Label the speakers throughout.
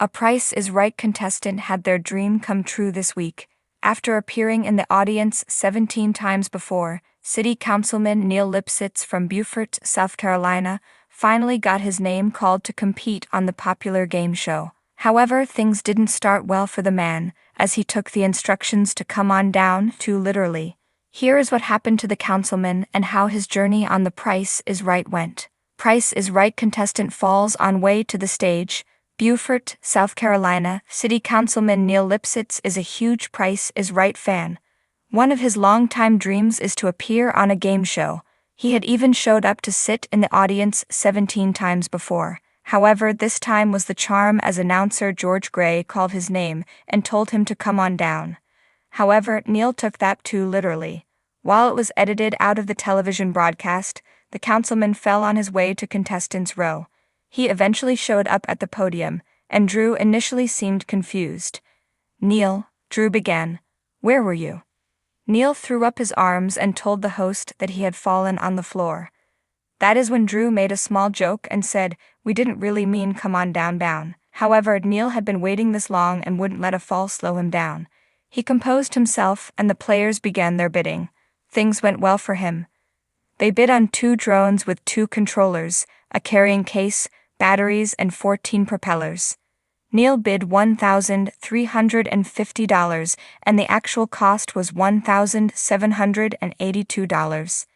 Speaker 1: A Price is Right contestant had their dream come true this week. After appearing in the audience 17 times before, City Councilman Neil Lipsitz from Beaufort, South Carolina, finally got his name called to compete on the popular game show. However, things didn't start well for the man, as he took the instructions to come on down too literally. Here is what happened to the councilman and how his journey on The Price is Right went. Price is Right contestant falls on way to the stage. Beaufort, South Carolina, City Councilman Neil Lipsitz is a huge Price is Right fan. One of his longtime dreams is to appear on a game show. He had even showed up to sit in the audience 17 times before. However, this time was the charm as announcer George Gray called his name and told him to come on down. However, Neil took that too literally. While it was edited out of the television broadcast, the councilman fell on his way to contestants' row. He eventually showed up at the podium, and Drew initially seemed confused. "Neil," Drew began, "where were you?" Neil threw up his arms and told the host that he had fallen on the floor. That is when Drew made a small joke and said, "We didn't really mean come on down." However, Neil had been waiting this long and wouldn't let a fall slow him down. He composed himself and the players began their bidding. Things went well for him. They bid on 2 drones with 2 controllers, a carrying case, batteries, and 14 propellers. Neil bid $1,350, and the actual cost was $1,782.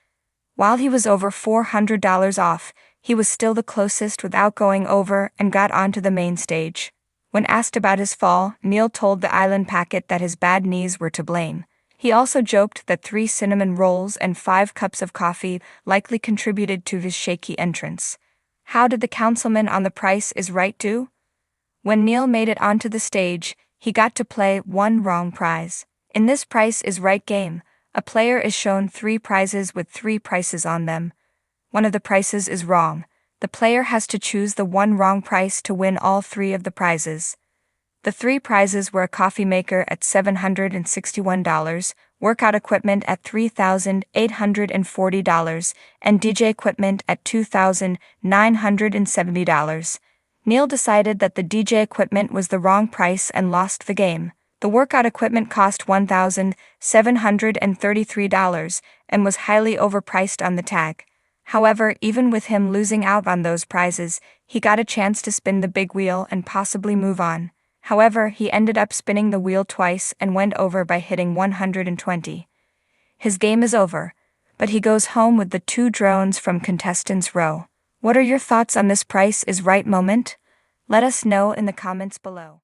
Speaker 1: While he was over $400 off, he was still the closest without going over and got onto the main stage. When asked about his fall, Neil told the Island Packet that his bad knees were to blame. He also joked that 3 cinnamon rolls and 5 cups of coffee likely contributed to his shaky entrance. How did the councilman on The Price is Right do? When Neil made it onto the stage, he got to play one wrong prize. In this Price is Right game, a player is shown 3 prizes with 3 prices on them. One of the prices is wrong. The player has to choose the one wrong price to win all 3 of the prizes. The 3 prizes were a coffee maker at $761, workout equipment at $3,840, and DJ equipment at $2,970. Neil decided that the DJ equipment was the wrong price and lost the game. The workout equipment cost $1,733 and was highly overpriced on the tag. However, even with him losing out on those prizes, he got a chance to spin the big wheel and possibly move on. However, he ended up spinning the wheel twice and went over by hitting 120. His game is over, but he goes home with the 2 drones from contestants' row. What are your thoughts on this Price is Right moment? Let us know in the comments below.